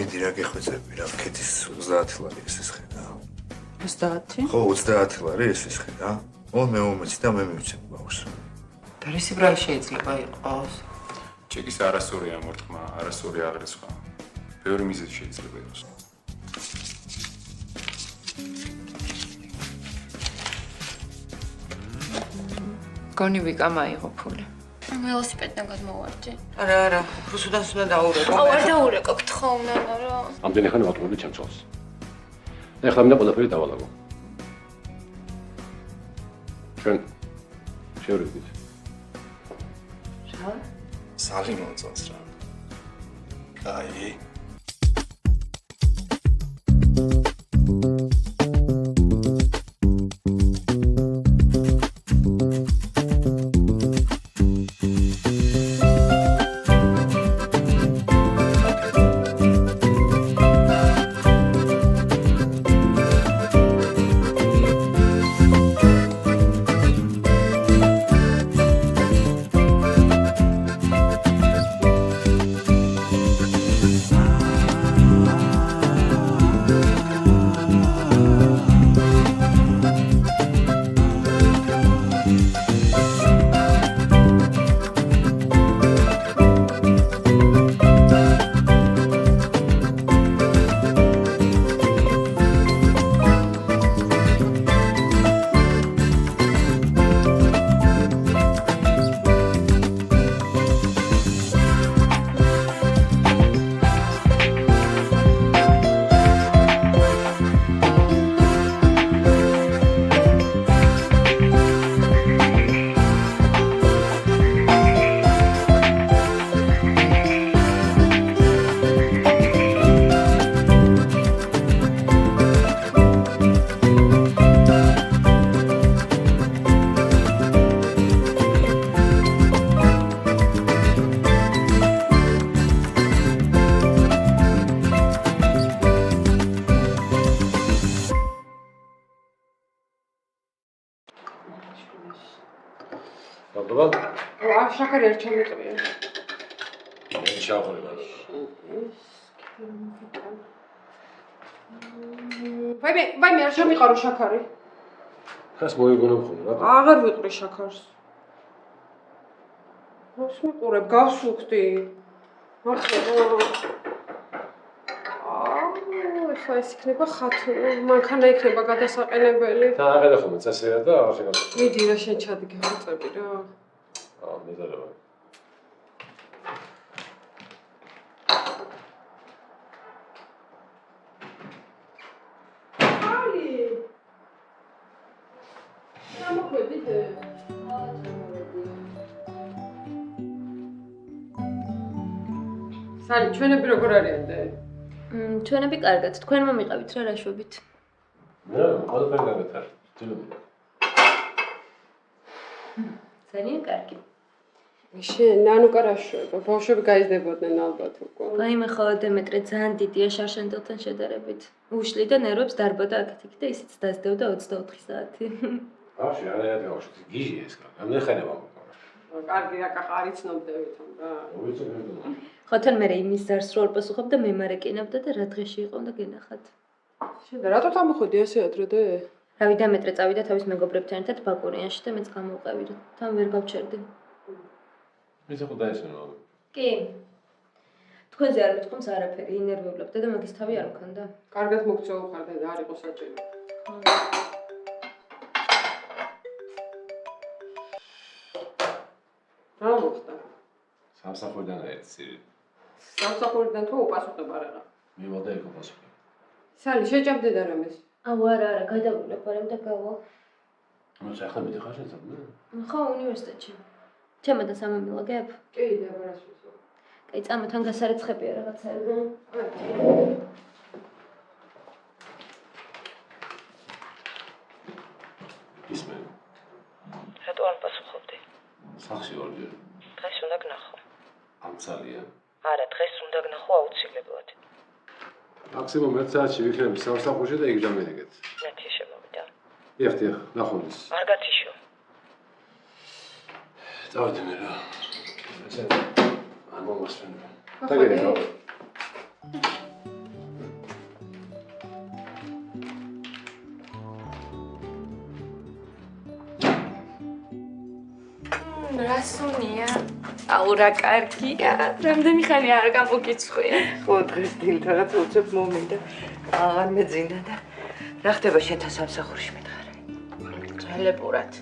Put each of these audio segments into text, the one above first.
მიდი რა გეხვეწები რა ქეთის 30 ლარი ეს ხედა 30? ხო 30 ლარი ეს ხედა მე მომეცი და მე მივცემ ბავშვს დარისი ბრალი შეიძლება იყოს ჩეკის არასწორი ამორთქმა არასწორი აღრიცხვა ბევრი მიზეზი შეიძლება იყოს გონი ვიკა მაიღო ფული ველოსიპედთან გადმოვარჯე. არა, რუსუდანს უნდა დაურეკო. არ დაურეკო, გთხოვ ნანა რა. ამდენი ხანი ვატყობდი ჩემ წელს. ეხლა მინდა ყველაფერი დავალაგო. ჩვენ შევრიგდით. რა? სალი მომწონს რა. კაი. შაქარი არ ჩამოწვია. შავხურება. ვაიმე არ შემიყარო შაქარი. ხას მოიგონა მხოლოდ რა. აღარ ვიყრი შაქარს. მას მიყურებ, გავსუქდი. ახლა ეს იქნება ხათუნი, მანქანა იქნება გადასაყენებელი. და აღარა ხომ წესია და აღარ შეგავსო. მიდი რა შენ ჩადიგე ხოწები რა. მეზარება. ალი. გამოგვედით? სალი, ჩვენები როგორ არიან და? ჩვენები კარგად, თქვენ მომიყავით რა რაშვებით? რა, ყველაფერი კარგად არის. ძილობი. ძალიან კარგი. შენ ნანუკა რა შვება? ბავშვები გაიზრდებოდნენ ალბათ უკვე. ვაიმე ხოლო დემეტრე ძალიან დიდია შარშენდელთან შედარებით. უშლი და ნერვებს დარბოდა აქეთ-იქ და ისიც დასდევდა 24 საათი. ბავშვი არაერთი ბავშვი გიჟი ეს კაცი. ამდენ ხანი მომყარა. კარგი რა კახარი ცნობდებითო რა. მოვიწოდე. ხოთან მე იმის ზარს რო არ პასუხობ და მე მარეკინებდა და რა დღეში იყო და გენახათ. შენ და რატო თამოხვედი ასე ადრე და? რავი დამეტრე წავიდა თავის მეგობრებთან ერთად ბაკურიანში და მეც გამოვყევი რა. თან ვერ გავჩერდი. მის ხო დაესწრო. კი. თქვენზე არ მithkomს არაფერი, ინერვებლებდა და მაგის თავი არ მქონდა. კარგად მოგწეულ ხარ და არ იყო საჭირო. რა მოხდა? სამსახურიდან ერთი სირი. სამსახურიდან თუ უპასუხებ არა. მივადა ეკო პასუხი. სალი, შეჭამდე და რამეს? არა, გადავულებ არამ და გავა. მოიცა ახლა მიდიხარ შეცადნა? ხო, უნივერსიტეტში. ჩემთან სამამილა გებ? კი, დაბარას ვისო. კაი, წამოთან გასარეცხებია რაღაცაები. ისმენ. რატო არ პასუხობდი? სახში ვარჯერ. დღეს უნდა გნახო. ამცალია. არა, დღეს უნდა გნახო აუცილებლად. მაქსიმუმ 1 საათში ვიქნები სამსახურში და იქ ჯამერიგეთ. ნათი შემოვიდა. დიახ, ნახონის. არ გათიშო. წავედი მე რა. ესე არ მომასვენებ. დაგერე რა. გასუნია. აუ რა კარგია. რამდენი ხანი არ გამოგიცხვია. ხო დღეს დილთან რაც უცებ მომინდა. აღარ მეძინა და რა ხდება შენთან სამსახურში მითხარი. ძველებურად.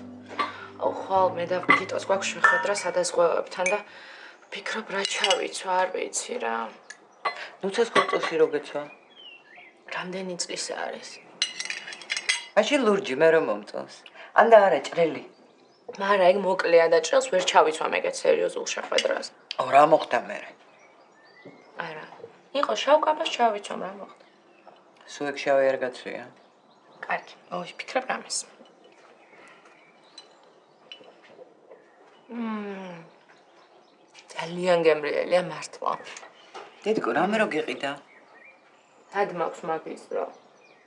აუ ხვალ მე და თვითონს გვაქვს შეხვედრა სადაზღვევებთან და ფიქრობ რა ჩავიცვა, არ ვიცი რა. ნუ ცეცხლწილში რო გეცვა. რამდენი წლის არის? მაშინ ლურჯი მე რომ მომწონს. ან და არა ჭრელი. მარა ეგ მოკლეა და ჭრელს ვერ ჩავიცვა მეგეთ სერიოზულ შეხვედრას. ო რა მოხდა მე? არა. იყო შავკაბას ჩავიცვამ რა მოხდა. სულ ეგ შავი არ გაცვია. კარგი, მოვიფიქრებ რამეს. ძალიან გემრიელია მართლა. დედიკო, რამე რო გიყიდა? დად მაქვს მაგის დრო.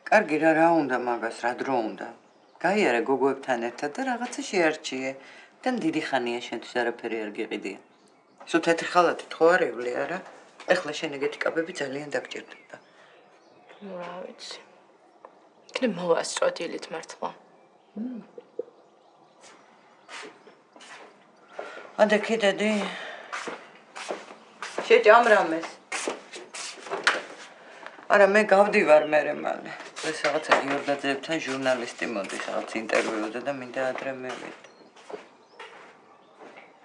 კარგი რა უნდა მაგას, რა დრო უნდა? გაიარე გოგოებთან ერთად და რაღაცა შეარჩიე. თან დიდი ხანია შენთვის არაფერი არ გიყიდია. სულ თეთრი ხალათით ხო არ ევლე არა? ეხლა შენ ეგეთი კაბები ძალიან დაგჭირდება. რა ვიცი. კიდე მოვასწრო დილით მართლა. ანდა კიდედი შეჭამრამეს. არა მე გავდივარ მერე მალე. ეს რაღაცა გიორგაძეებთან ჟურნალისტი მოდის რაღაც ინტერვიუზე და მინდა ადრე მივიდე.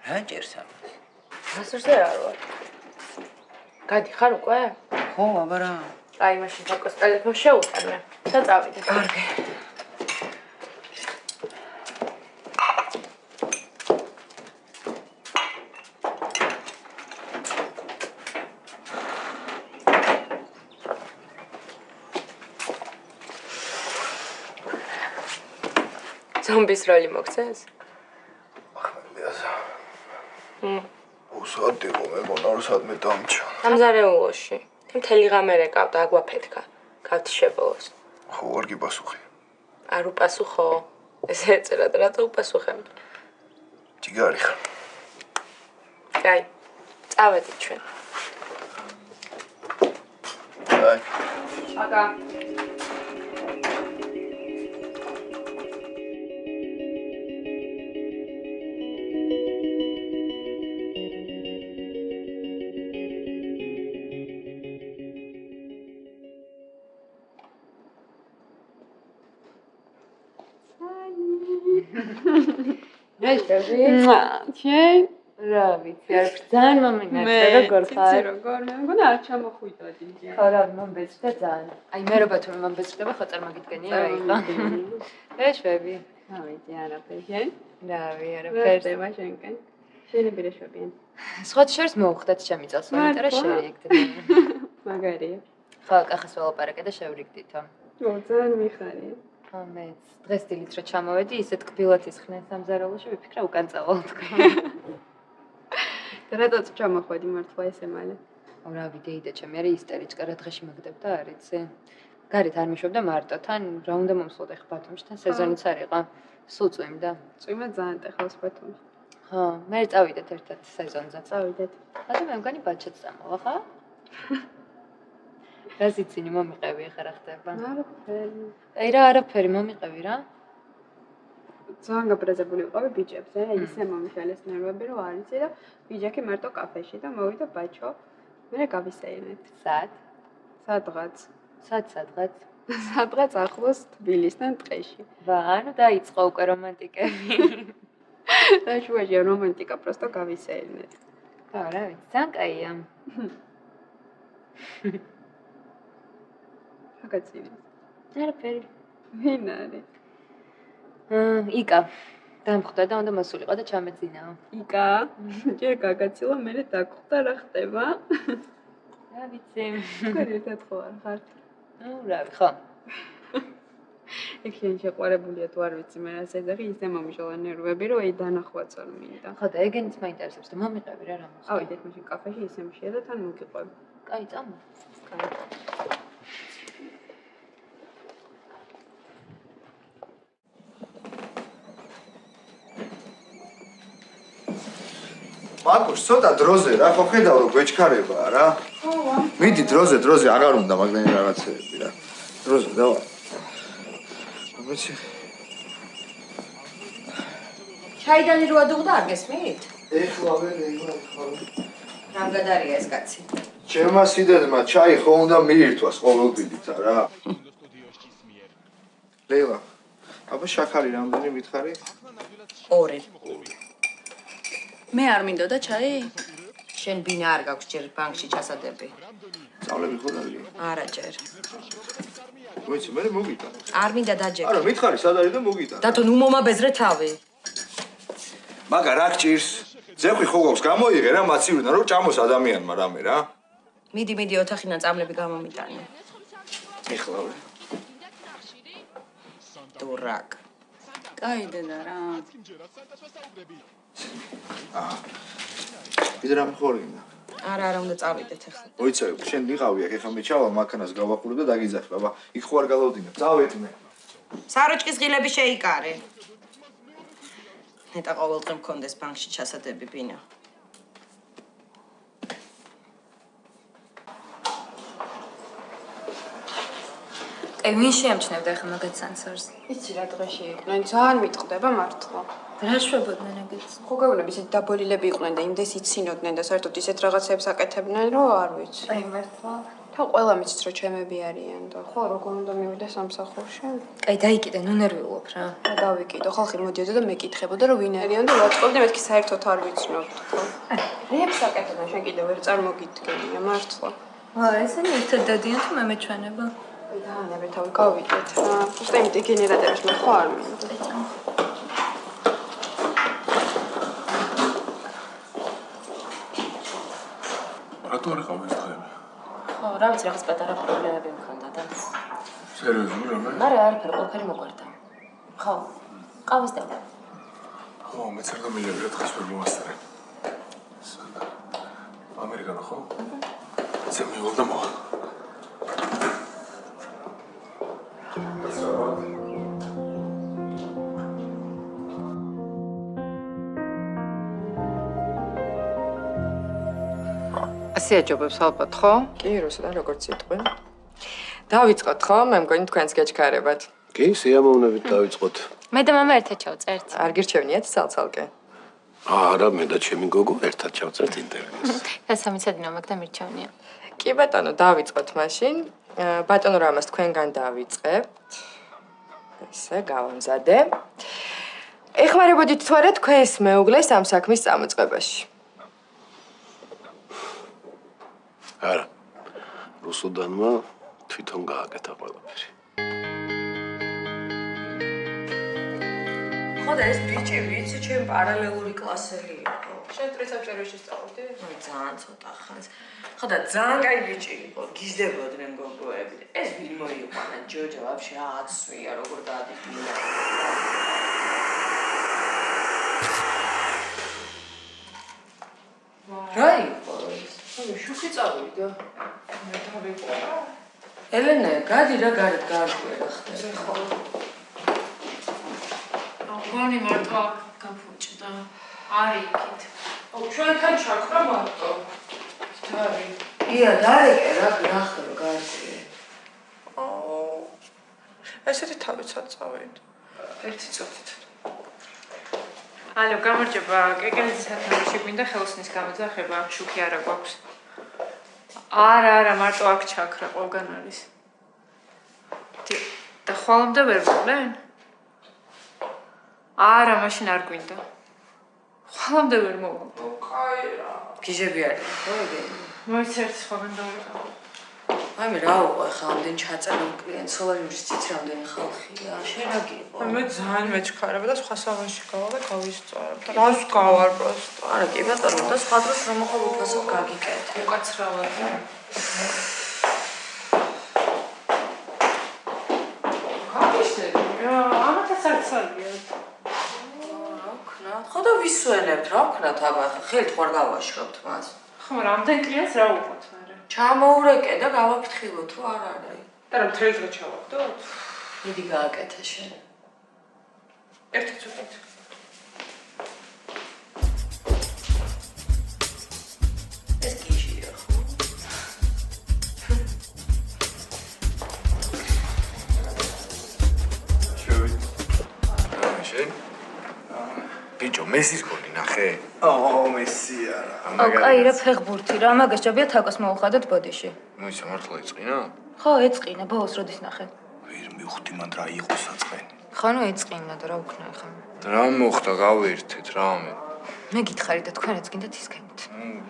რა ჭირს ამას? გასურზე არ ვარ. გადიხარ უკვე? ხო, აბა რა. აი მაშინ თაკოს ტელეფონს შეუტან მე. და წავიდე. კარგი. ზომბის როლი მოგცეს? უსადიო მეგონა რომ სადმე დამჭა. სამზარეულოში. მთელი ღამე რეკავდა, აგვაფეთქა. გავთი შებოლოს. ხო არ გიპასუხი. არ უპასუხო. ესე ეწერა და რატო უპასუხებ? ჯიგარი ხარ. კაი. წავედით ჩვენ. აი. აკა. ჩენ რა ვიცი არ ძალიან მომენატრე როგორ ხარ? იცი როგორ მე მგონა არ ჩამოხვიდოდი. ხო რა მომბეჭდა ძალიან. აი მე რობა თუ მომბეჭდება ხო წარმოგიდგენია რა იყო. ეშვები. ავიდი არაფერი შენ. რავი არაფერს. ფერდება შენკენ. შენი ბირეშვებიან. სხვა შორს მოუხდათ ჩემი წელს, იმიტომ რომ შეერიექტები. მაგარია. ხო, კახას ველაპარაკე და შევრიგდითო. ძალიან მიხარია. ხო მეც დღეს დილით რო ჩამოვედი, ისეთ კბილად ისხნენ სამზარეულოში, ვიფიქრე უკან წავალ თქვა. რატოც ჩამოხვედი მართლა ესე მალე? რა ვიდეიდა ჩემი არის ისტორიჭკა რა დღეში მაგდებდა არ იცი. გარეთ არ მიშვებდა მარტო, თან რა უნდა მომსვლოდე ხ ბათუმში, თან სეზონიც არ იყო. სულ წვიმდა. წვიმა ძალიან ტეხავს ბათუმში. ხო, მე წავიდეთ ერთად სეზონზე. წავიდეთ. ხოდა მე მგონი ბაჩეთს წამოვა, ხო? რას იცინი მომიყევი ხა რა ხდება? არაფერი. აი რა არაფერი მომიყევი რა. ძალიან გაბრაზებული ვიყავი ბიჭებზე, ისე მომიშალეს ნერვები რომ არ იცი და ბიჭაკი მარტო კაფეში და მოვიდა ბაჩო. მე გავისეირნეთ. სად? სადღაც. სადღაც? სადღაც ახლოს თბილისთან ტყეში. ვა, ანუ დაიწყო უკვე რომანტიკები. და შუაშია რომანტიკა, просто გავისეირნეთ. ხო, რა ვიცი, ძალიან კაია. გაგაცინე. არაფერი. ვინ არის? იკა. დამხვდა და უნდა მოსულიყო და ჩამეძინაო. იკა? ჯერ გაგაცილა, მერე დაგხვდა რა ხდება? რა ვიცი. თქვენ ერთად ხო არ ხართ? ნუ რავი, ხო. ეგ შენ შეყვარებულია თუ არ ვიცი, მე ასე ძაღი ისე მომიშალა ნერვები, რომ აი დანახვაც არ მინდა. ხო და ეგენიც მაინტერესებს და მომიყევი რა რამოს. ავიდეთ მაშინ კაფეში ისე მშია და თან მოგიყვები. კაი, წამო. კაი. მაკუш, ცოტა დროზე რა, ხო ხედავ რომ გვეჩქარებაა რა. ხო. მიდი დროზე აღარ უნდა მაგდენი რაღაცეები რა. დროზე დავა. ჩაიდანი რო ადუღდა არ გესმით? ეხლა. რამდენადია ეს კაცი? ჩემმა სიდედმა ჩაი ხო უნდა მიირთვას ყოველდღიით რა. ლეილა. აბა შაქარი რამდენი მითხარი? 2. მე არ მინდოდა ჩაი? შენ ბინა არ გაქვს ჯერ ბანკში ჩასადები. წავლები ხო დაგია? არა ჯერ. ვიცი, მე მოგიტა. არ მინდა დაჯერ. არა, მითხარი, სად არის და მოგიტა. დათო ნუ მომაბეზრე თავი. მაგა რა გჭირს? ზეყვი ხო გვაქვს გამოიღე რა მაცივიდან რომ ჭამოს ადამიანმა რამე რა. მიდი ოთახიდან წამლები გამომიტანე. ეხლავე. დურაკ. კაი დედა რა. კიდე რამე ხორინდა. არა უნდა წავიდეთ ახლა. მოიცავ, შენ ვიყავი აქ, ეხლა მე ჩავალ მანქანას გავახურებ და დაგიძახე, აბა, იქ ხო არ გავავდინებ. წავედ მე. საროჭკის ღილები შეიკარე. ნეტა ყოველდღე მქონდეს ბანკში ჩასადები ბინა. აი ვინ შეამჩნევდა ახლა მაგათ სანსორს? იცი რა დღეში იყვნენ, ძალიან მიტყდება მართლა. რა შვებოდნენ ეგეც? ხო გეუბნები ისეთ დაბოლილები იყვნენ და იმდეს იცინოდნენ და საერთოდ ისეთ რაღაცებს აკეთებდნენ, რომ არ ვიცი. აი მართლა. თან ყველა მიცით რომ ჩემები არიან და ხო როგორ უნდა მივიდე სამსახურში? აი დაიკიდე, ნუ ნერვიულობ რა. რა დავიკიდო, ხალხი მოდიოდა და მეკითხებოდა რომ ვინ არიან და ვაწყობდი, მეთქი საერთოდ არ ვიცნობთ ხო. რეებს აკეთებდნენ, შენ კიდევ ვერ წარმოგიდგენია მართლა. ვა, ესენი ერთად დადიან თუ მე მეჩვენება. აი დაანებე თავი გავიდეთ რა. უბრალოდ იმ დეგენერატებს მე ხო არ მინდა. რატო არ ყავ ეს დღეები? ხო, რა ვიცი, რაღაც პატარა პრობლემები მქონდა და. სერიოზული რამე? მარა არაფერი, ყველაფერი მოყვარდა. ხო, ყავის და. ხო, მეც არ გამილები რა დღეს ვერ მომასწრე. ამერიკანა ხო? ზე მივალ და მოვალ. ასე აჯობებს ალბათ, ხო? კი, რუსიდან როგორც იტყვი. დავიწყოთ, ხო? მე მგონი თქვენს გეჩქარებათ. კი, სიამოვნებით დავიწყოთ. მე და მამა ერთად ჩავწერთ. არ გირჩევნიათ ცალ-ცალკე? არა, მე და ჩემი გოგო ერთად ჩავწერთ ინტერვიუს. და სამიცადინო მაგ და მირჩევნია. კი ბატონო, დავიწყოთ მაშინ. ბატონო რამას თქვენგან დავიწყებთ. ესე გავამზადე. ეხმარებოდით თუ არა თქვენს მეუღლეს ამ საქმის წამოწყებაში? არა. რუსუდანმა თვითონ გააკეთა ყველაფერი. ხო და ეს ბიჭი ვიცი, ჩემ პარალელური კლასელი იყო. შენ ტრიცაბჭერში სწავლობდი? მე ძალიან ცოტა ხანს. ხო და ძალიან კაი ბიჭი იყო, გიზდებოდნენ გოგოები. ეს ვინ მოიყვანა ჯოჯა ვაფშე აცვია როგორ დაადიგვინა. რა იყო ეს? აი შუქი წავიდა. მე დავიყარა. ელენე, გადი რა გარეთ გაარკვია ხდება. ხო. გონი მარტო გაფუჭდა. არის იქით. ო ჩვენთან ჩაქრა მარტო. დარი. ია, დარეკე რა ხდება გაარკვია. ესეთი თავიცად წავით. ერთი წუთით. ალო, გამარჯობა. კეკელის სათამაში გვინდა ხელოსნის გამოძახება, შუქი არა გვაქვს. არა, მარტო აქ ჩაქრა ყველგან არის. და ხვალამდე ვერ ვიყვლენ? არა, მაშინ არ გვინდა. ხვალამდე ვერ მოვა. კაი რა. გიჟები არის, ხო ეგ? მოიცერთ სხვაგან დავიყავ. აი მე რა უყო ხა ამდენ ჩაწერა კლიენტს, სოლარიუმში ცით რამდენი ხალხია, შენ რა გიყო? მე ძალიან მეჩქარება და სხვა სალონში გავა და გავისწორებ. რას გავარ პროსტო. არა, კი ბატონო, და სხვა დროს რომ მოხალ უფასო გაგიკეთ. უკაცრავად. გაგიშლები? ამათაც არ წარგიათ. რა ვქნა? ხო და ვისვენებთ, რა ვქნათ აბა, ხელით ხوار გავაშრობთ მას. ხო, რამდენ კლიენტს რა უყოთ მე? ჩამოურეკე და გავაფრთხილო თუ არ არის. და რა მთელი დღე ჩავაგდოთ? მიდი გააკეთე შენ. ერთი წუთით. ეს გიჟია ხო? შენ? ბიჭო, მესის გონი ნახე? მესი არა. აუ, კაი რა ფეხბურთი რა, მაგას ჯობია თაკოს მოუხადოთ ბოდიში. ნუ ისა მართლა იწყინა? ხო, ეწყინა, ბოლოს როდის ნახე? ვერ მივხვდი მან რა იყო საწყენი. ხო, ნუ ეწყინა და რა ვქნა ახლა. რა მოხდა გავერთეთ რამე. მე გითხარი და თქვენაც გინდათ ისქენით.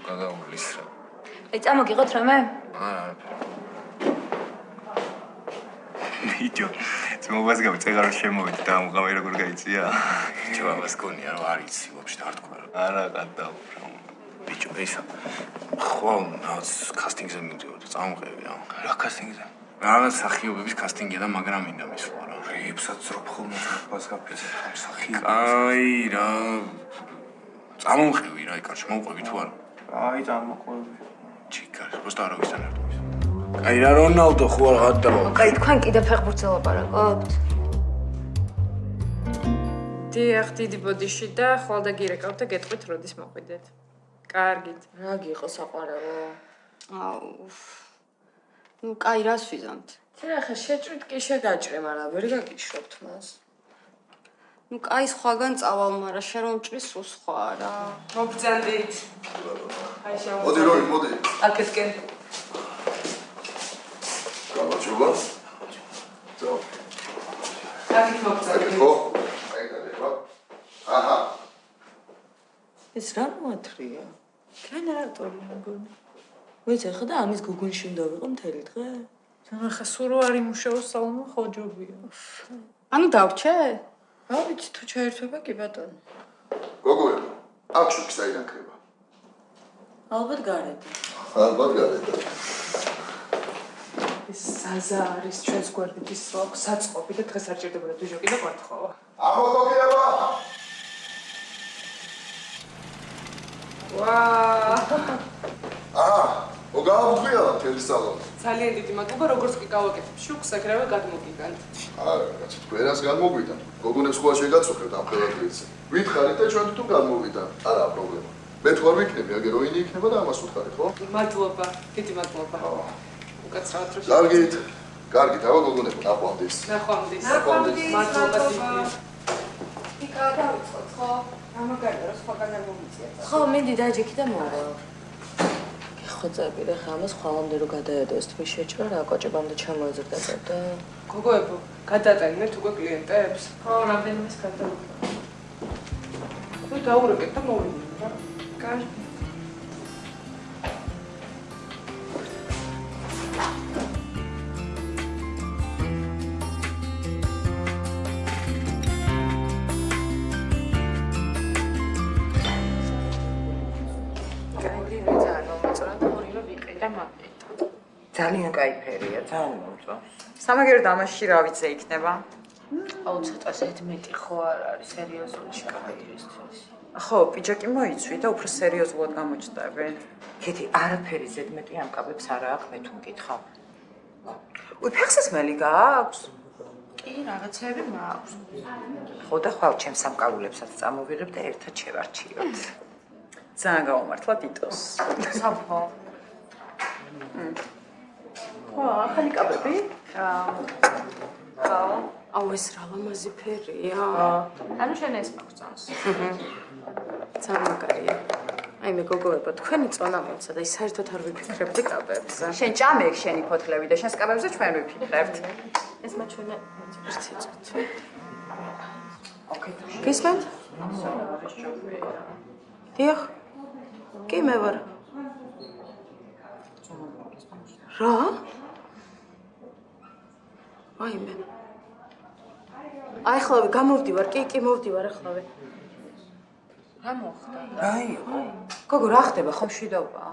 გადაუვლის რა. აი, წამოგიღოთ რამე? არა. ვიდეო. ძმობას გავწეღარ რომ შემოვედი და ამღავი როგორ გაიწია. ბიჭო, ამას გონია რომ არ იცი ვაფშე არ თქვა. არა, გადაუბრა. ბიჭო, ისა. ხო, ნაც კასტინგზე მივდივარ და წამოყევი რა. რა კასტინგზე? რაღაც სახიობების კასტინგია და მაგრამ მინდა მისვლა რა. რეებსაც რო ხოლმე თავს გაფიცებ ამ სახიობებს. აი რა. წამოყევი რა, იკარში მოვყვები თუ არა? აი წამოყვები. ჩიკარ, просто არ ვიცი რა. აი რა რონალდო ხო არ გადავა. კაი, თქვენ კიდე ფეხბურთზე ლაპარაკობთ? დიახ, დიდი ბოდიში და ხვალ და გირეკავთ და გეტყვით როდის მოყვიდეთ. კარგით. რა გიყო საყვარელო? აუ. ნუ კაი რას ვიზამთ? თერახა შეჭრით კი შეგაჭრე, მაგრამ ვერ გაგიშრობთ მას. ნუ კაი სხვაგან წავალ, მაგრამ შენ რომ ჭრის სულ სხვა რა. მოგბრძანდით. აი შევ. მოდი როი, მოდი. აკეთკენ. გამარჯობა. ძო. აკეთ მოგბრძანდით. ხო? აი გადავა. აჰა. ეს რა მოათრია? კენ რატო მოგონი? ვიცი ხა და ამის გუგუნში უნდა ვიყო მთელი დღე? ახლა სულ რო არ იმუშაოს სალონა ხოჯობია. ანუ დავრჩე? რა ვიცი თუ ჩაერთვება კი ბატონო. გოგოები, აქ შუქი საიდან ქრება? ალბათ გარეთ. ალბათ გარეთ. ეს საზა არის ჩვენს გვერდით საწყობი და დღეს არ ჭირდებოდა დუჟოკი და კვარტხოვა. ამოგოგება. ვაა! აჰა, მოგავთქვია მთელი სალონი. ძალიან დიდი მადლობა, როგორც კი გავაკეთებ შუქს, აგრევე გადმოგიგანთ. არა, რაც თქვენას გადმოგვიდა. გოგონებს ხوار შეგაცოხრეთ ამ ხელათვით. ვითხარით და ჩვენ თვითონ გადმოვიდა. არა პრობლემა. მე თუ არ ვიქნები, აგერ როინი იქნება და ამას უთხარით, ხო? მადლობა, დიდი მადლობა. უკაცრავად რომ კარგით. კარგით, აბა გოგონებო, ნახვამდის. ნახვამდის. მადლობა დიდი. იკა დავიწყოთ, ხო? ამაგარია რომ სხვაგან არ მომიწიეთ. ხო, მინდი დაჯექი და მოვა. ხოწები რა ხამას ხვალამდე რომ გადაედოს თვი შეჭრა რა კოჭებამდე ჩამოეზრდა და გოგოებო, გადატანეთ უკვე კლიენტებს? ხო, რამდენიმეს გადავუხო. ნუ დაურეკეთ და მოვიდნენ რა. კარგი. ძალიან კაი ფერია, ძალიან მომწვა. სამაგერო დამაში რა ვიცი იქნება? აუ ცოტა ზედმეტი ხო არ არის სერიოზული შეკავერისთვის. ხო, პიჯაკი მოიცვი და უფრო სერიოზულად გამოჩნდები. კეთი, არაფერი ზედმეტი ამ კაბებს არ აქვს, მე თუ მკითხავ. უი, ფეხსაცმელი გააქვს? კი, რაღაცები მაქვს. ხო და ხვალ ჩემს სამკაულებსაც წამოვიღებ და ერთად შევარჩიოთ. ძალიან გავამართლა ტიტოს. საფო. ხო, ახალი კაბები? ხო. აუ ეს რა ლამაზი ფერია. ანუ შენ ეს მოგწონს. ძალიან აი მე გოგოებო, თქვენი წონა მომცა და ის საერთოდ არ ვიფიქრებდი კაბებზე. შენ ჭამე ეგ შენი ფოთლები და შენს კაბებზე ჩვენ ვიფიქრებთ. ეს მაჩვენე ერთი წუთი. ოკეი. გისმენთ? დიახ. კი მე ვარ. რა? აი მე. ახლა გამოვდივარ, კი მოვდივარ ახლა. რა მოხდა? აი, გოგო რა ხდება, ხომ მშვიდობა?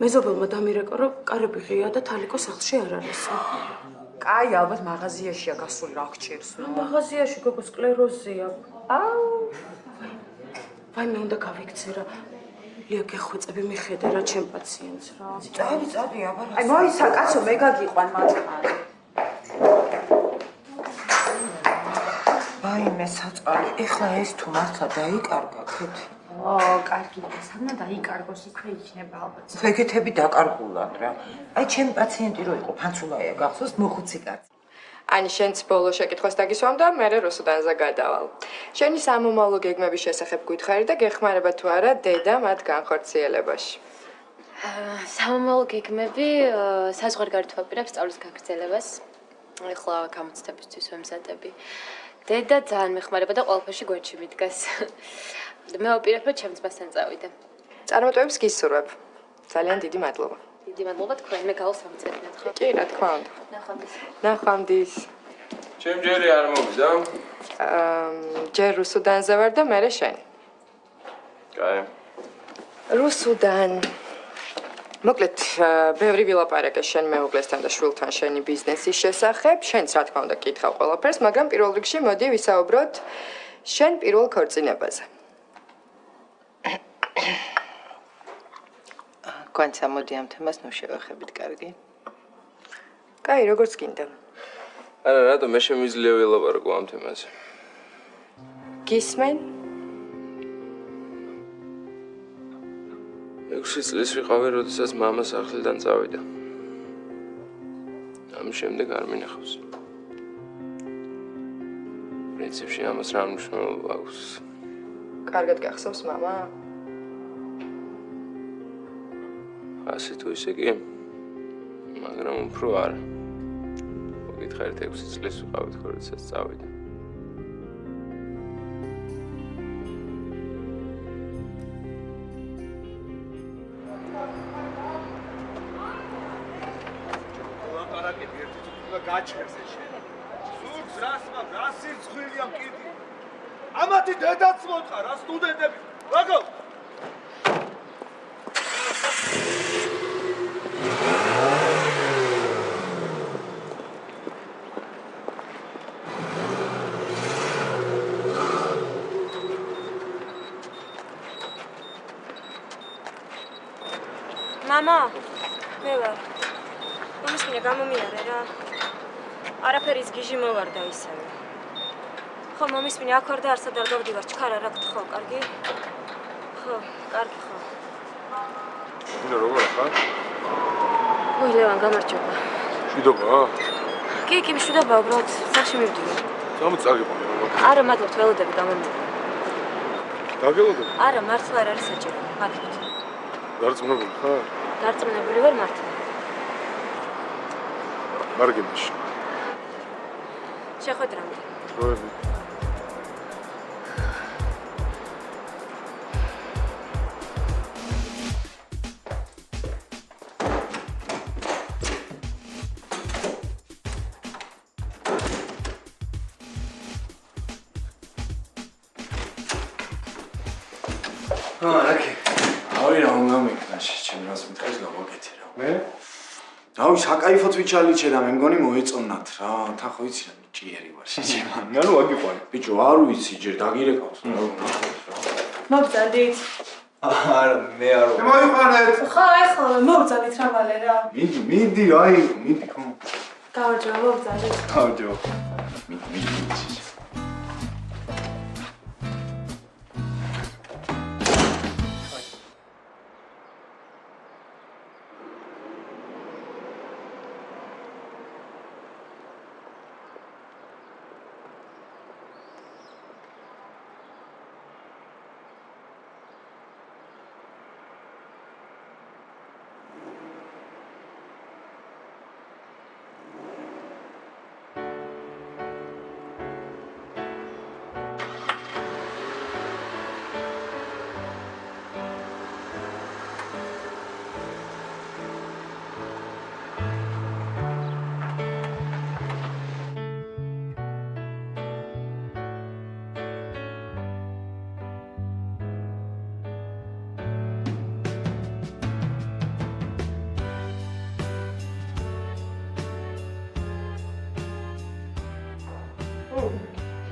მეზობელმა დამირეკა, რომ კარები ღია და თალიკო სახლში არ არის. კაი, ალბათ მაღაზიაშია გასული, რა გჭირს? მაღაზიაში გოგო სკლეროზია. აუ. ვაი მე უნდა გავიქცე რა. ლია გეხვეწები მიხედე რა ჩემ პაციენტს რა. წადი, აბა. აი, მოისა კაცო, მე გაგიყვან მათთან. ვაი მე საწყალი, ეხლა ეს თუ მართლა დაიკარგა ქეთი. კარგი, სანამ დაიკარგოს იქვე იქნება ალბათ. ფეგეთები დაკარგულად რა. აი ჩემი პაციენტი რო იყო ფანცულაია გახსოვს მოხუცი კაცი. Ani შენც ბოლო შეკითხვას დაგისვამ და მე რუსუდანზე გადავალ. შენი სამომავლო გეგმების შესახებ გითხარი და გეხმარება თუ არა დედა მათ განხორციელებაში. სამომავლო გეგმები საზღვარგარეთ ვაპირებ სწავლის გაგრძელებას. ეხლა გამოცდებისთვის ვემზადები. დედა ძალიან მეხმარება და ყველაფერში გვერდში მიდგას. მე ვაპირებ რომ ჩემს მასთან წავიდე. წარმატებებს გისურვებ. ძალიან დიდი მადლობა. დიდი მადლობა თქვენ, მე გავსამწეთნეთ ხო? კი, რა თქმა უნდა. ნახვამდის. ნახვამდის. ჩემ ჯერი არ მოვიდა? ჯერ რუსუდანზე ვარ და მე შენი. კაი. რუსუდან. მოკლედ, ბევრი ვილაპარაკე შენ მეუღლესთან და შვილთან შენი ბიზნესის შესახებ. შენც რა თქმა უნდა კითხავ ყველაფერს, მაგრამ პირველ რიგში მოდი ვისაუბროთ შენ პირველ ქორწინებაზე. Quanti amodi am temas nu შევახებით, კარგი? კაი, როგორც გინდა. არა, რატომ მე შემიძლია ვილაპარაკო ამ თემაზე? გისმენ? 6 წლის ვიყავი, როდესაც მამა სახლიდან წავიდა. ამის შემდეგ არ მინახავს. პრინციპში ამას რა მნიშვნელობა აქვს? კარგად გახსოვს მამა? ასე თუ ისე კი, მაგრამ უფრო არა. მოგითხარით 6 წლის ვიყავით, როდესაც წავიდა. ლაპარაკები ერთი თულა გაჩერს შენ. სულს რას მაგ რა სირცხვილია მკიდი. ამათი დედაც მოწყა რა სტუდენტები. რაგო Mama, მე ვარ. მომის მინდა გამომიარე რა. არაფერის გიჟი მოვარ და ისევე. ხო, მომის მინდა აქ ვარ და არსად არ გავდივარ, ჩქარა რა გთხოვ, კარგი? ხო, კარგი ხო. ნუ როგორ ხარ? ой, ლევან, გამარჯობა. შვიდობა? კი, მშვიდობა, უბრალოდ სახში მივდივარ. სამოც წაგიყვანე რა. არა, მადლობთ, ველოდები გამომიარე. დაგელოდებ? არა, მართლა არ არის საჭირო. მადლობთ. დარწმუნებული ხარ? დარწმუნებული ვარ მართლა. მარგებაში. შეხვედრამდე. დროები. რაკი. ავი რა უნდა მეკნა ჩემ რას მითხეს გავაკეთე რა. მე? დავი საკაიფოთ ვიჩალიჩე და მე მგონი მოეწონათ რა. თან ხო იცი რა ჭიერი ვარ შეჭება. ნანუ აგიყვანი. ბიჭო არ ვიცი ჯერ დაგირეკავს რა. მოგწადით. არა მე არ ვარ. მოიყვანეთ. ხო, ეხლა მოგწადით რა მალე რა. მიდი აი მიდი ხო. გამარჯობა, მოგწადით. გამარჯობა. მიდი.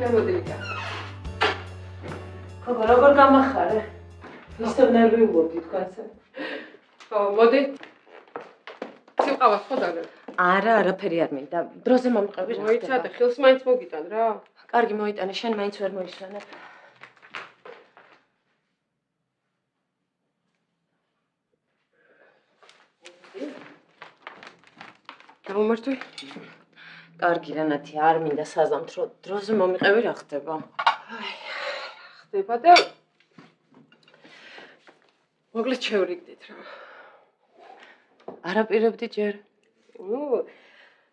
შემოდივიდა. ხო, როგორ გამახარე? ისევ ნერვიულობდი თქვენზე. ხო, მოდი. სიყავას ხო დაგე? არა, არაფერი არ მინდა. დროზე მომყევი რა. მოიცადე, ხილს მაინც მოგიტან რა. კარგი მოიტანე, შენ მაინც ვერ მოისვენებ. გამომართვი? კარგი რანათი არ მინდა საზამთრო დროზე მომიყევი რა ხდება? ხდება და მოკლედ შევრიგდით რა. არაპირებდი ჯერ.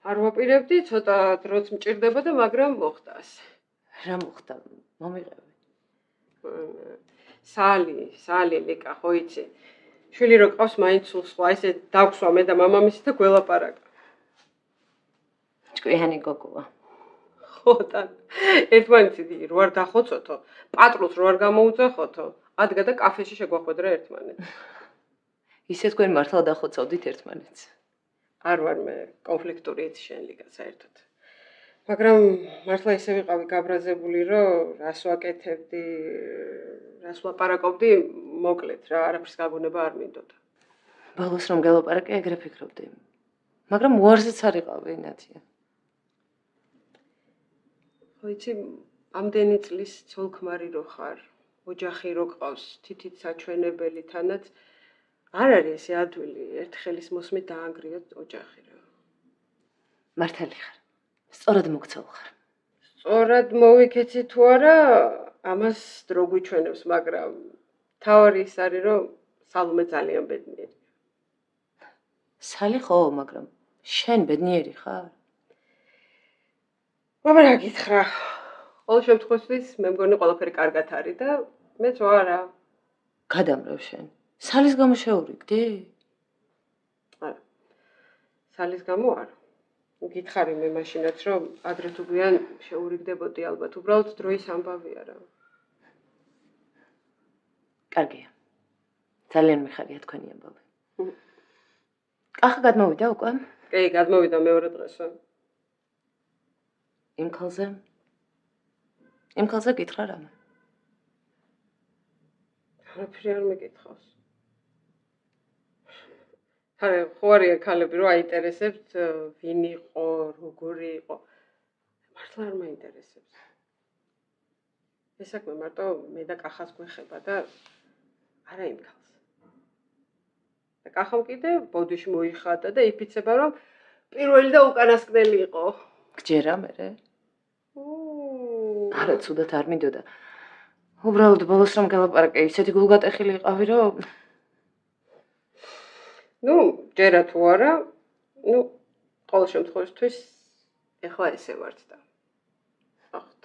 არ ვაპირებდი, ცოტა დროც მჭირდება და მაგრამ მოხდას. რა მოხდა? მომიყევი. სალი ლიკა, ხო იცი. შვილი რო ყავს მაინც სულ სხვა, ესე დავქსვა მე და მამამისი და გველაპარაკა. ჭკვიანი გოგოა. ხო და ერთმანეთი რო არ დახოცოთო, პატრულს რო არ გამოუძახოთო, ადგა და კაფეში შეგვახვედრა ერთმანეთს. ისე თქვენ მართლა დახოცავდით ერთმანეთს. არ ვარ მე კონფლიქტური იცი შენ ლიკა საერთოდ. მაგრამ მართლა ისე ვიყავი გაბრაზებული, რომ რას ვაკეთებდი, რას ვაპარაკობდი, მოკლედ რა, არაფერს გაგონება არ მინდოდა. ბოლოს რომ გელაპარაკე, ეგრე ფიქრობდი. მაგრამ უარზეც არ იყავი, ნათია. ხო იცი, ამდენი წლის ცოლ-ქმარი რო ხარ, ოჯახი რო ყავს, თითით საჩვენებელი თანაც არ არის ესე ადვილი, ერთ ხელის მოსმით დაანგრიოთ ოჯახი რა. მართალი ხარ. სწორად მოგცალ ხარ. სწორად მოვიქეცი თუ არა, ამას დრო გვიჩვენებს, მაგრამ თავარი ის არის, რომ სალომე ძალიან ბედნიერი. სალი ხო, მაგრამ შენ ბედნიერი ხარ? მაგრამ რა გითხრა? ყოველ შემთხვევაში მე მგონი ყველაფერი კარგად არის და მეც ვარა. გადამრევ შენ. სალის გამო შეურიგდი? არა. სალის გამო არა. გითხარი მე მაშინაც რომ ადრე თუ გვიან შეურიგდებოდი ალბათ, უბრალოდ დროის ამბავია რა. კარგია. ძალიან მიხარია თქვენი ამბავი. კახა გადმოვიდა უკვე? კი, გადმოვიდა მეორე დღესო. იმ ქალზე გითხრა რამე? არაფერი არ მეკითხავს. არა, ხო არიან ქალები, რომ აინტერესებთ ვინ იყო, როგორი იყო. მართლა არ მაინტერესებს. ეს საქმე მარტო მე და კახას გვეხება და არა იმ ქალს. და კახამ კიდე ბოდიში მოიხადა და იფიცება, რომ პირველი და უკანასკნელი იყო. გჯერა მერე? არა, ცუდად არ მინდოდა. უბრალოდ ბოლოს რომ გელაპარაკე, ისეთი გულგატეხილი იყავი, რომ ჯერა თუ არა, ყოველ შემთხვევაში ეხლა ესე ვართ და ახთ.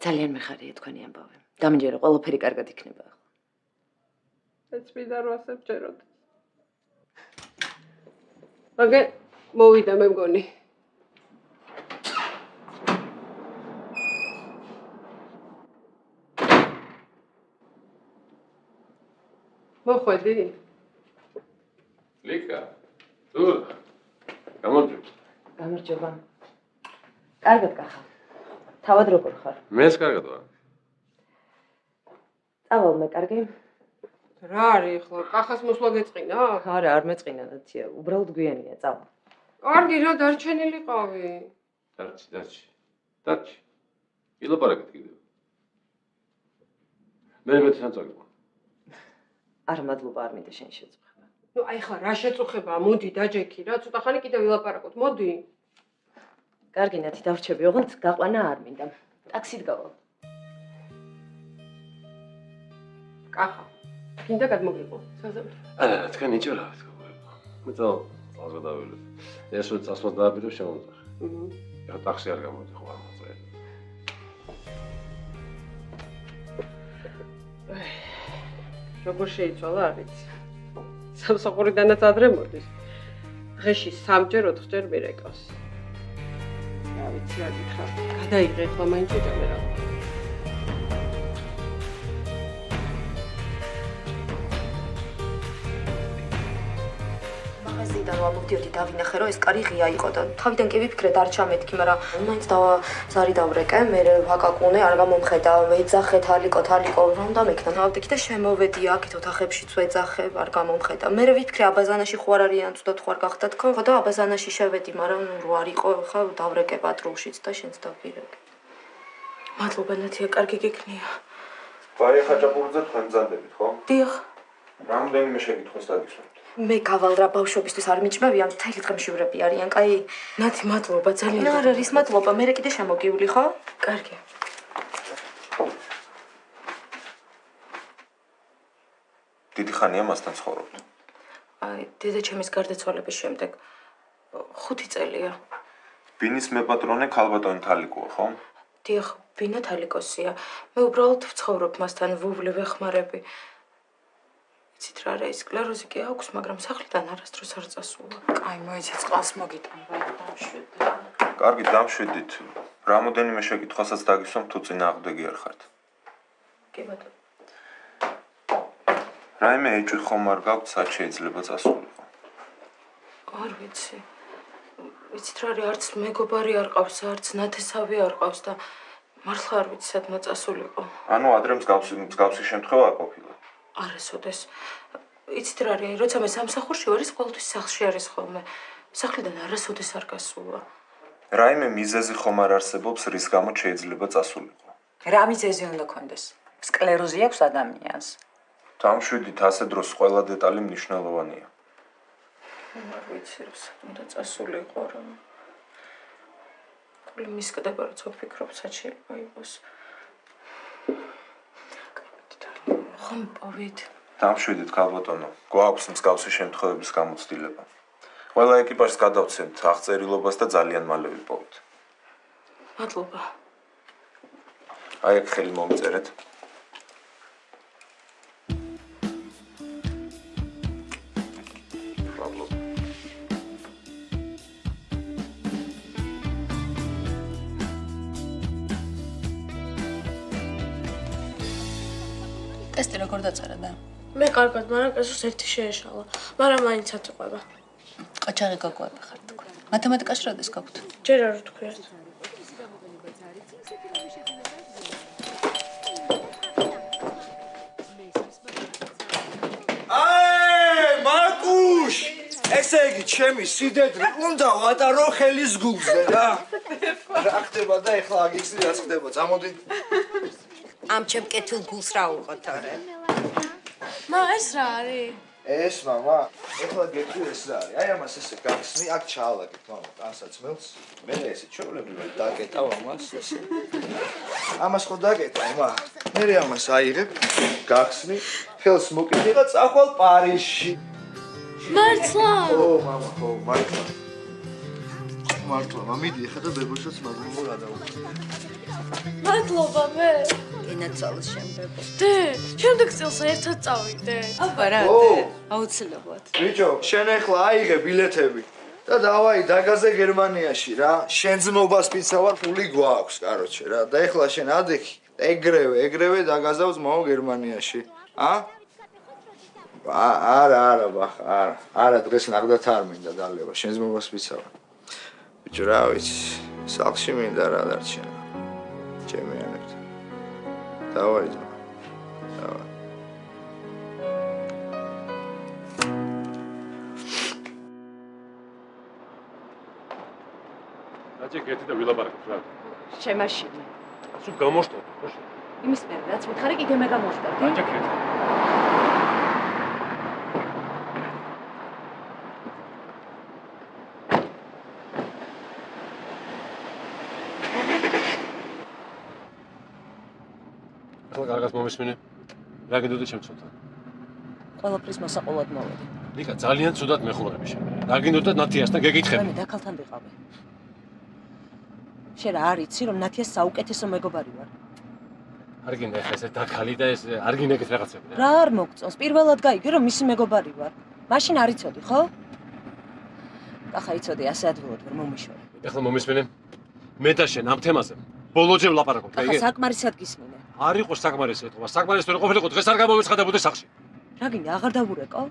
ძალიან მიხარია თქვენი ამბავი. დამჯერა, ყველაფერი კარგად იქნება ახლა. ეც მინდა რომ ასე ვჯეროდეს. მაგრამ მოვიდა მე მგონი. მოხვედი? ლიკა. თუ გამარჯობა. გამარჯობა. კარგად კახა. თავად როგორ ხარ? მეც კარგად ვარ. წავალ მე კარგი. რა არის ახლა? კახას მოსვლა გეწყინა? არა, არ მეწყინა ნათია, უბრალოდ გვიანია, წავალ. კარგი რა, დარჩენილიყავი. დარჩი. ილაპარაკეთ კიდევ. მე მეცნად წაგვა. არ მადლობა არ მინდა შენ შეწუხება. აი ხა რა შეწუხებაა? მოდი დაჯექი რა, ცოტა ხანი კიდევ ვილაპარაკოთ, მოდი. კარგი ნათი, დავრჩები, ოღონდ გაყვანა არ მინდა. ტაქსით გავალ. კახა. გინდა გადმოგიყო, საზამთრო. არა, თქვენ იჭერავთ გოგოებო. მე წავ დავივლებ. ეს რო წასვლა დააპირებ შემოძახე. ეხა ტაქსი არ გამოდის ხო არ მოწე. როგორ შეიცვალა არ ვიცი. სამსახურიდანაც ადრე მოდის. დღეში 3-ჯერ 4-ჯერ მირეკავს. რა ვიცი რა გითხრა. გადაიღე ახლა მაინც უჭამე რა. მაღაზიიდან ვამოვდიოდი დავინახე რომ ეს კარი ღია იყო და თავიდან კი ვიფიქრე დარჩა მეთქი, მაგრამ მაინც ზარი დავრეკე, მე ვაკაკუნე, არ გამომხედა, ვეძახეთ, ალიკო, რა უნდა მექნა. ავდექი და შემოვედი აქეთ ოთახებშიც ვეძახე, არ გამომხედა. მე ვიფიქრე აბაზანაში ხო არ არიან, ცუდად ხო არ გახდა თქო, ხო და აბაზანაში შევედი, მაგრამ რო არ იყო, ხა დავრეკე პატრულშიც და შენც დავირეკე. მადლობა ნათია, კარგი გიქნია. ბაი ხაჭაპურიძე თქვენ ბრძანდებით, ხო? დიახ. რამდენიმე შეკითხვას დაგისვამთ. მე გავალ რა ბავშვობისთვის არ მიჭმევიან, მთელი დღე მშივრები არიან, კაი? ნათი, მადლობა, ძალიან. არა, რის მადლობა, მე კიდე შემოგივლი, ხო? კარგი. დიდი ხანია მასთან ცხოვრობთ. აი, დედაჩემის გარდაცვალების შემდეგ 5 წელია. ბინის მეპატრონე ქალბატონი თალიკოა, ხო? დიახ, ბინა თალიკოსია. მე უბრალოდ ვცხოვრობ მასთან, ვუვლი ვეხმარები. იცით რა არა, ის სკლეროზი კი აქვს, მაგრამ სახლიდან არასდროს არ წასულა. კაი, მოიცით, წყალს მოგიტანვა, დამშვიდით. კარგი, დამშვიდით. რამოდენიმე შეკითხვასაც დაგისვამ, თუ წინააღმდეგი არ ხართ. კი ბატონო. რაიმე ეჭვი ხომ არ გაქვთ, სად შეიძლება წასულიყო? არ ვიცი. ვიცით რა არის, არც მეგობარი არ ყავს, არც ნათესავი არ ყავს და მართლა არ ვიცი სადმა წასულიყო. ანუ ადრე მსგავსი შემთხვევა არ ყოფილა. არასოდეს. იცით რა არის, როცა მე სამსახურში ვარ, ის ყოველთვის სახლში არის ხოლმე. სახლიდან არასოდეს არ გასულა. რაიმე მიზეზი ხომ არ არსებობს, რის გამოც შეიძლება წასულიყო. რა მიზეზი უნდა კონდეს? სკლეროზი აქვს ადამიანს. დამშვიდით, ასე დროს ყველა დეტალი მნიშვნელოვანია. არ ვიცი, სად უნდა წასულიყო რა. ხოლმე მისკდება, როცა ვფიქრობ, სად შეიძლება იყოს. ხომ პოვით. დამშვიდით, ქალბატონო. გვაქვს მსგავსი შემთხვევების გამოცდილება. ყველა ეკიპაჟს გადავცემთ აღწერილობას და ძალიან მალე ვიპოვით. მადლობა. აი აქ ხელი მომწერეთ. ტესტი როგორ დაწერა და? მე კარგად, მაგრამ კაცოს ერთი შეეშალა. მაგრამ მაინც აწყვება. ყაჩაღი გაგوارება ხარ თქვენ. მათემატიკაში როდეს გაქვთ? ჯერ არ ვთქვიათ. აი, მაკუშ! ესე იგი, ჩემი სიდედრი უნდა ვატარო ხელის გულზე რა. რა ხდება და ეხლა აგიხსნი რა ხდება? წამოდი. ამ ჩემ კეთილ გულს რა უყოთ არა? მა ეს რა არის? ეს მამა, ეხლა გეტყვი ეს რა არის? აი ამას ესე გახსნი, აქ ჩაალაგეთ მამა, ტანსაცმელს. მე ესე ჩვეულებრივად დაკეტავ ამას ესე. ამას ხო დაკეტავ, მა. მე ამას აიღებ, გახსნი, ხელს მოკიდე და წახვალ პარიზში. მართლა? ო, მამა, ხო, მართლა. მართლა, მამიდი, ეხლა და ბებოშაც მაგმო რა დაუყო. მადლობა მე. ენაცალოს შემდეგ. დე, შემდეგ წელს ერთად წავიდე. აბა რა, დე, აუცილებლად. ბიჭო, შენ ეხლა აიღე ბილეთები და დავაი დაგაზე გერმანიაში რა. შენ ძმობას პიცა ვარ, ფული გვაქვს, კაროჩე რა. და ეხლა შენ ადექი, ეგრევე დაგაზავს მაო გერმანიაში. არა, ბახ, არა, დღეს ნახდათ არ მინდა დალევა, შენ ძმობას პიცა ვარ. ბიჭო, რა ვიცი, სახლში მინდა რა დარჩენა. ჩემი ანებთ. დავაი ძმა. დავაი. რაჭე გეთი და ვილაპარაკოთ რა. შემაშინე. სულ გამოშტოთ, ხო? იმის მერე რაც მითხარი კიდე მე გამოშტოდი. რაჭე გეთი. კარგად მომისმინე. რა გიდოდე ჩემცოთა? ყველაფრის მოსაყოლად მოვედი. ლიკა ძალიან ცუდად მეხურები შენ. რა გინდოდა ნათიასთან გეკითხები? მე დაქალთან ვიყავი. შენ რა არიცი რომ ნათიას საუკეთესო მეგობარი ვარ? არ გინდა ეხლა ესე დაქალი და ეს არ გინდა ეგეთ რაღაცები რა. რა არ მოგწონს? პირველად გაიგე რომ მისი მეგობარი ვარ. მაშინ არ იცოდი, ხო? ახლა იცოდი, ასე ადვილად ვერ მომიშორე. ეხლა მომისმინე. მე და შენ ამ თემაზე ბოლოჯერ ვლაპარაკობთ, ახლა საკმარისად გისმინე. არ იყოს საკმარისი ეთქვა. საკმარისი თუ ყოფილიყო დღეს არ გამომეცხადებოდი სახლში. რა გინდა, აღარ დავურეკო?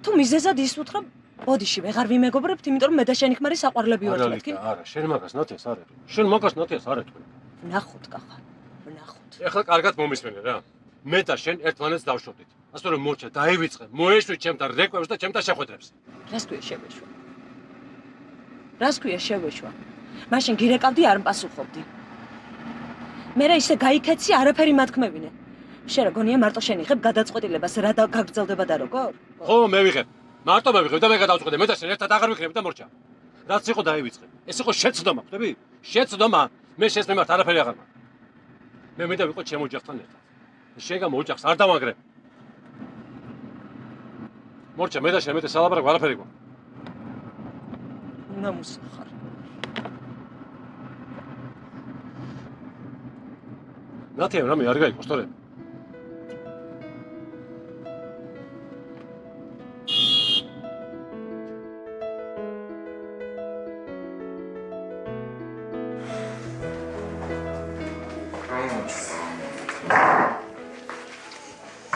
თუ მიზეზად ის უთხრა, ბოდიში ვეღარ ვიმეგობრებთ, იმიტომ რომ მე და შენი ხმარი საყვარლები ვართ მეთქი. არა, შენ მაგას ნათიას არ ეთქვი. შენ მაგას ნათიას არ ეთქვი. ვნახოთ, კახა. ვნახოთ. ეხლა კარგად მომისმენე რა. მე და შენ ერთმანეთს დავშობდით. ასე რომ მორჩა, დაივიწყე, მოეშვი ჩემთან რეკვებს და ჩემთან შეხვედრებს. რას ქვია შევეშვა? რას ქვია შევეშვა? მაშინ გირეკავდი არ მპასუხობდი. მე რა ისე გაიქეცი, არაფერი მათქმევინე. შენ რა გონია მარტო შენ იღებ გადაწყვეტილებას რა და გაგრძელდება და როგორ? ხო, მე ვიღებ. მარტო მე ვიღებ და მე გადავწყვეტე. მე და შენ ერთად აღარ ვიქნებით და მორჩა. რაც იყო დაივიწყე. ეს იყო შეცდომა, ხვდები? შეცდომა. მე შენს მიმართ არაფერი აღარ მაქვს. მე მინდა ვიყო ჩემ ოჯახთან ერთად. შეგამ ოჯახს არ დავაგრებ. მორჩა, მე და შენ მე სალაპარაკო არაფერი გვაქვს. ნამუსხარ. ნათია რამე არ გაიგოს თორე.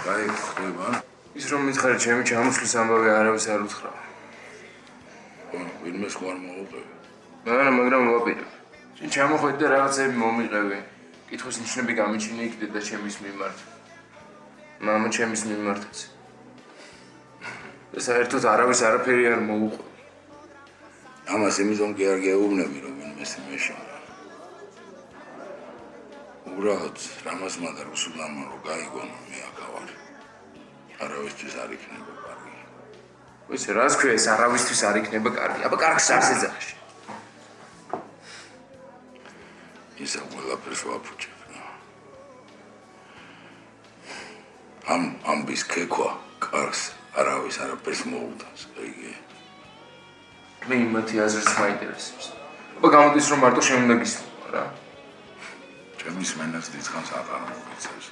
აი, ხდება. ის რომ მითხარი ჩემი ჩამოსვლის ამბავი არავის არ უთხრა. ვინმე სხვა არ მოუყევი. მაგრამ ვაპირებ. შენ ჩამოხვედი და რაღაცები მომიყევი. კითხვის ნიშნები გამიჩინე იქ და ჩემის მიმართ. მამა ჩემის მიმართაც. და საერთოდ არავის არაფერი არ მოუყვე. ამას იმისომ კი არ გეუბნები, რომ ვინმეს მეშინდა. უბრალოდ რამას მანდ რუსულმა რო გაიგონა მე აქ ვარ. არავისთვის არ იქნება კარგი. ვიცი, რას ქვია ეს არავისთვის არ იქნება კარგი. აბა კარგს არ შეძახში. ისა ყველაფერს ვაფუჭებ. ამბის ქექვა კარგს არავის არაფერს მოუწევს, იგი. მე იმათი აზრს მაინტერესებს. აბა გამოდის რომ მარტო შენ უნდა გისმო რა. ჩემის მენას დიდხანს აღარ მოგიწევს.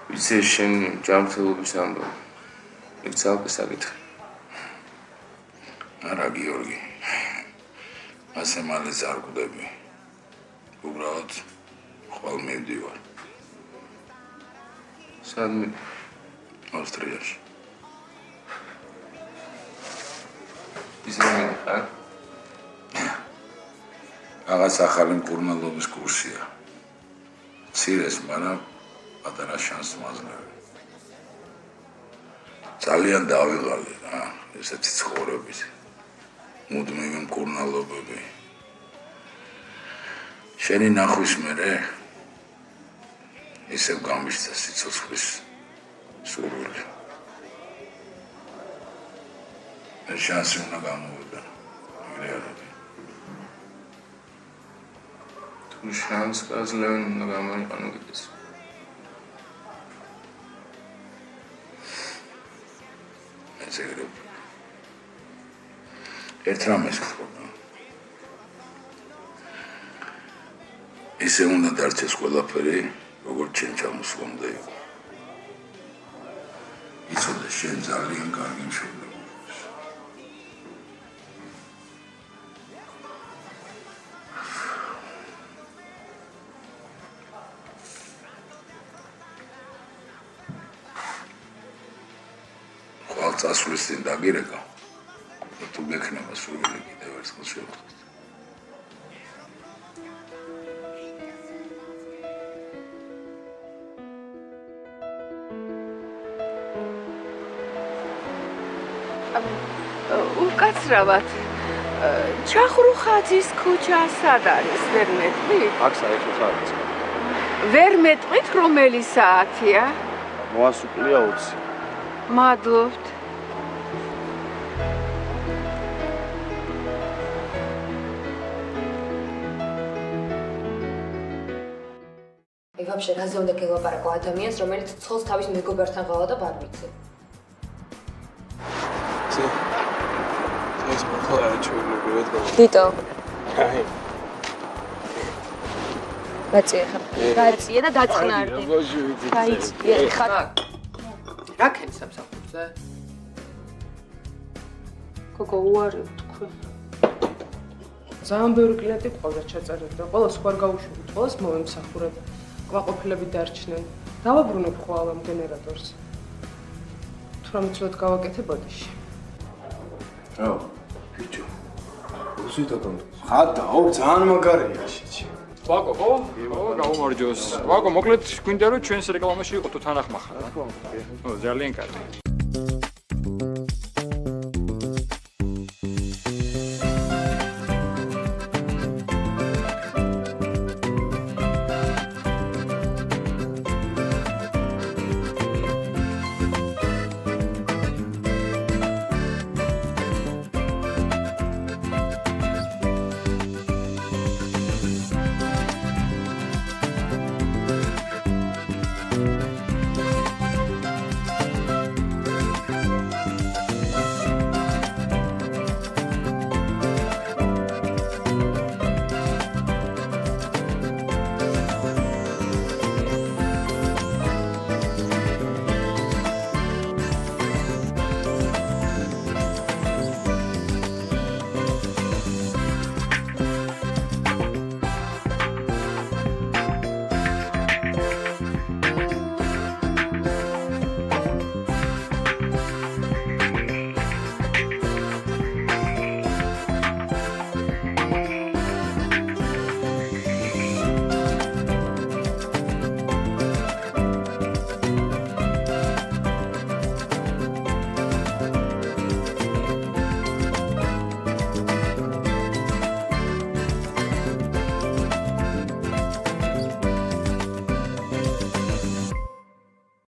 ვიცი შენ ჯანმრთელობის ამბავი. იქ ძალკე საკითხი. არა გიორგი. ასე მალე ზარგდები. უბრალოდ ხვალ მივდივარ. სადმე? ავსტრიაში. ის რა მითხარ? რაღაც ახალი მკურნალობის კურსია. ცირეს, მაგრამ პატარა შანსს მაძლევი. ძალიან დავიღალე რა, ესეთი ცხოვრების. მუდმივი მკურნალობები. შენი ნახვის მერე ისევ გამიშცა სიცოცხლის სურვილი. ეს შანსი უნდა გამოვიდო. მიგრეალები. თუ შანსს გაძლევენ უნდა გამოიყენო კიდეც. ეცეგრებ. ერთ რამეს ვთქვა. ისე უნდა დარჩეს ყველაფერი, როგორც შენ ჩამოსვლამდე იყო. იცოდე შენ ძალიან კარგი მშობლები. ხვალ წასვლის წინ დაგირეკა. თუ გექნება სურვილი კიდევ ერთხელ შევხვდეთ. უკაცრავად. ჩახრუხაძის ქუჩა სად არის? ვერ მეტყვით? აქ საერთოდ არ არის. ვერ მეტყვით რომელი საათია? მოასუკლია 20. მადლობთ. აი ვაფშე რაზე უნდა გელაპარაკო ადამიანს, რომელიც ცხოვს თავის მეგობართან ყავა და არ ვიცი. ეს მოხდა ჩვეულებრივად გავა. დიტო. აი. გაწიე ხარ. გაწიე და დაწყნარდი. გაიწიე ხარ. რა ქენი სამსახურზე? გოგო უარი თქვი. ძალიან ბევრი კლიენტი ყავდა ჩაწერილი და ყველას ხوار გაუშვით, ყველას მომემსახურებ. ყვაყოფილები დარჩნენ. დავაბრუნებ ხვალ ამ გენერატორს. თუ რამე ცუდად გავაკეთე ბოდიში. რა? ბიჭო. უსიტოდო. ხადაო, ძალიან მაგარია შეჩი. ვაკო, ხო? გაუმარჯოს. ვაკო, მოკლედ გვინდა რომ ჩვენს რეკლამაში იყო თუ თანახმახარ. ხო, ძალიან კარგი.